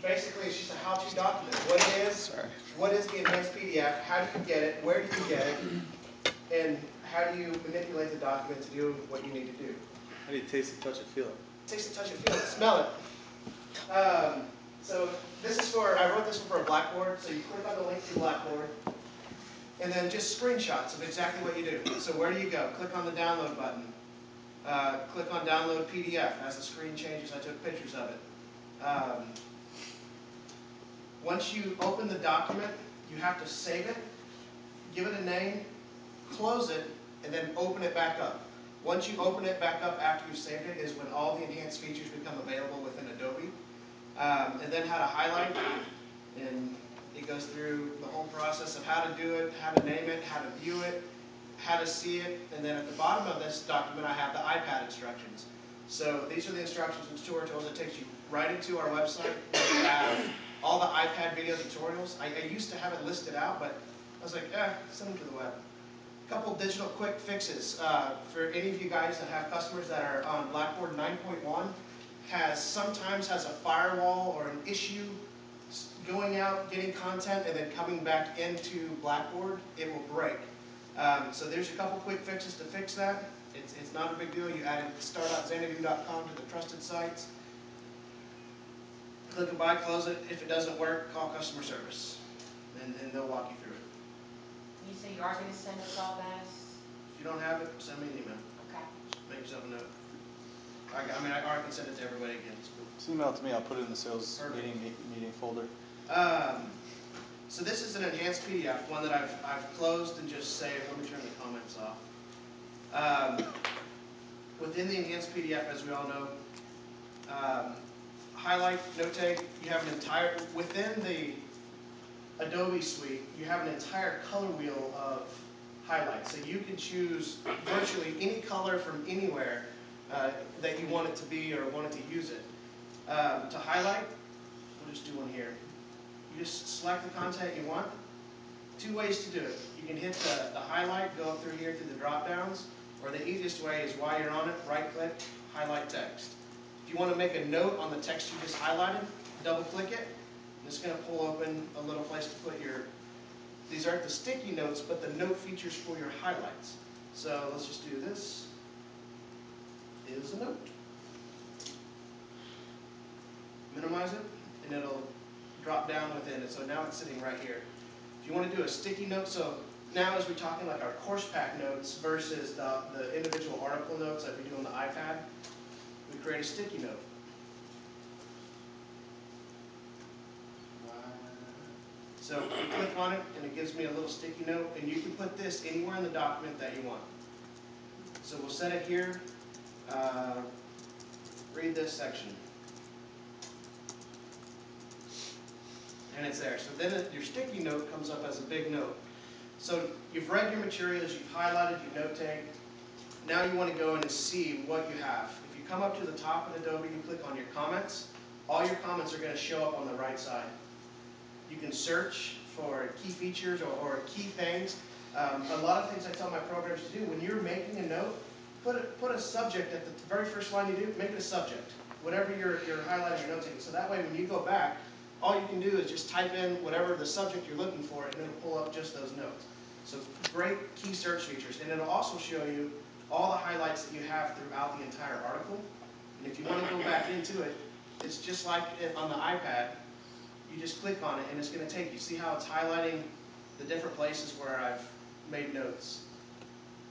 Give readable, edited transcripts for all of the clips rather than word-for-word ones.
Basically, it's just a how-to document. What is the enhanced PDF? How do you get it? Where do you get it? And how do you manipulate the document to do what you need to do? How do you taste it, touch it, feel it? Taste it, touch it, feel it, smell it. So this is for, I wrote this for a Blackboard, so you click on the link to Blackboard, and then just screenshots of exactly what you do. So where do you go? Click on the download button. Click on download PDF. As the screen changes, I took pictures of it. Once you open the document, you have to save it, give it a name, close it, and then open it back up. Once you open it back up after you've saved it is when all the enhanced features become available within Adobe. And then how to highlight, and it goes through the whole process of how to do it, how to name it, how to view it, how to see it, and then at the bottom of this document I have the iPad instructions. So these are the instructions and tutorials that takes you right into our website. We have all the iPad video tutorials. I used to have it listed out, but I was like, send them to the web. A couple digital quick fixes for any of you guys that have customers that are on Blackboard 9.1. Sometimes has a firewall or an issue going out, getting content, and then coming back into Blackboard. It will break. So there's a couple quick fixes to fix that. It's not a big deal. You add it star.xanadu.com to the trusted sites. Click a buy, close it. If it doesn't work, call customer service, and they'll walk you through it. You say you are going to send us all this? If you don't have it, send me an email. Okay. Just make yourself a note. I can send it to everybody again. It's cool. Just email it to me. I'll put it in the sales meeting folder. So this is an enhanced PDF, one that I've closed and just saved. Let me turn the comments off. Within the enhanced PDF, as we all know, highlight, note take, you have an entire, within the Adobe suite, you have an entire color wheel of highlights. So you can choose virtually any color from anywhere that you want it to be or want it to use it. To highlight, we'll just do one here. You just select the content you want. Two ways to do it. You can hit the highlight, go up through here through the drop downs, or the easiest way is while you're on it, right click, highlight text. If you want to make a note on the text you just highlighted, double click it. It's going to pull open a little place to put your, these aren't the sticky notes, but the note features for your highlights. So let's just do this. Is a note. Minimize it, and it'll drop down within it. So now it's sitting right here. If you want to do a sticky note, so now as we're talking like our course pack notes versus the individual article notes that we do on the iPad, we create a sticky note. So you click on it, and it gives me a little sticky note, and you can put this anywhere in the document that you want. So we'll set it here. Read this section. And it's there. So then your sticky note comes up as a big note. So you've read your materials, you've highlighted your note take. Now you want to go in and see what you have. If you come up to the top of Adobe, you click on your comments. All your comments are going to show up on the right side. You can search for key features or key things. A lot of things I tell my programs to do, when you're making a note, put a subject at the very first line you do, make it a subject. Whatever you're highlighting or notating. So that way when you go back, all you can do is just type in whatever the subject you're looking for, and it'll pull up just those notes. So great key search features. And it'll also show you all the highlights that you have throughout the entire article. And if you want to go back into it, it's just like on the iPad. You just click on it, and it's going to take you. See how it's highlighting the different places where I've made notes.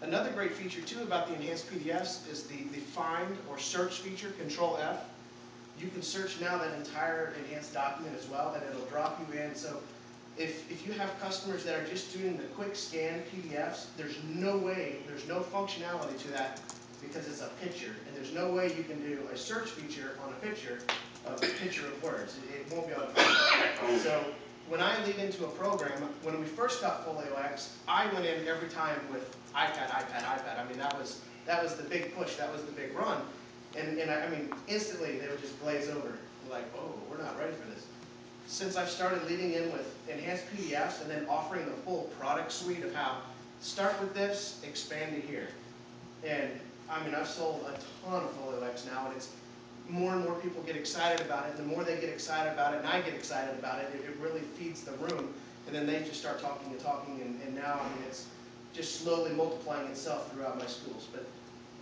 Another great feature, too, about the enhanced PDFs is the find or search feature, Control F. You can search now that entire enhanced document as well, and it'll drop you in. So if you have customers that are just doing the quick scan PDFs, there's no way, there's no functionality to that because it's a picture. And there's no way you can do a search feature on a picture of words. It won't be able to do that. So when I lead into a program, when we first got FolioX, I went in every time with iPad. I mean, that was the big push. That was the big run. And I mean, instantly they would just glaze over. Like, oh, we're not ready for this. Since I've started leading in with enhanced PDFs and then offering the full product suite of how, start with this, expand to here. And I mean, I've sold a ton of FolioX now, and it's more and more people get excited about it, and the more they get excited about it, and I get excited about it, it really feeds the room, and then they just start talking and talking, and now, I mean, it's just slowly multiplying itself throughout my schools. But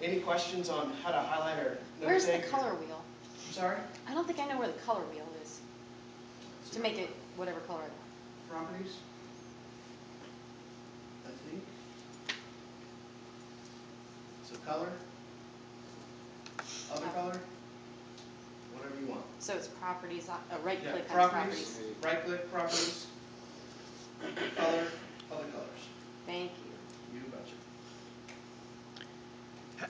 any questions on how to highlight or note Where's the take? color wheel? I'm sorry? I don't think I know where the color wheel is, to make it whatever color I want. Properties? I think. So color? Other color? Whatever you want. So it's properties, right Yeah, click on properties, properties. right click, properties, color, other colors. Thank you. You betcha.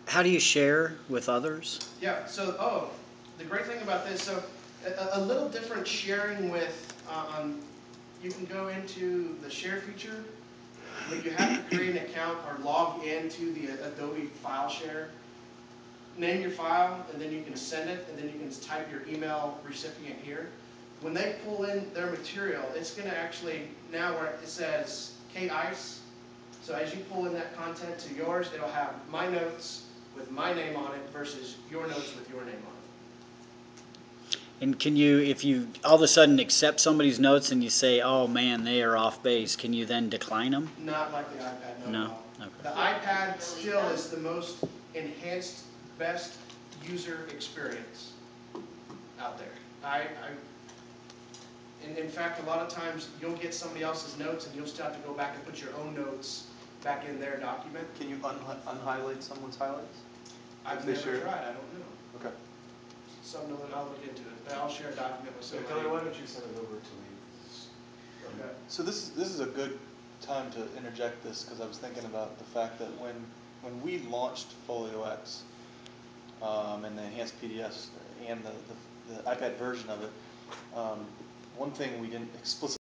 How do you share with others? Yeah, so, the great thing about this, so a little different sharing with, you can go into the share feature, but you have to create an account or log into the Adobe file share. Name your file, and then you can send it, and then you can type your email recipient here. When they pull in their material, it's going to actually, now where it says K-ICE, so as you pull in that content to yours, it'll have my notes with my name on it versus your notes with your name on it. And can you, if you all of a sudden accept somebody's notes and you say, oh man, they are off base, can you then decline them? Not like the iPad, no. No? Okay. The iPad still is the most enhanced, best user experience out there. In fact, a lot of times you'll get somebody else's notes and you'll still have to go back and put your own notes back in their document. Can you unhighlight someone's highlights? I've they never share? tried, I don't know. Okay. Something that I'll look into it, but I'll share a document with So somebody. Kelly, why don't you send it over to me? Okay. So this is a good time to interject this because I was thinking about the fact that when we launched FolioX and the enhanced PDFs and the iPad version of it, one thing we didn't explicitly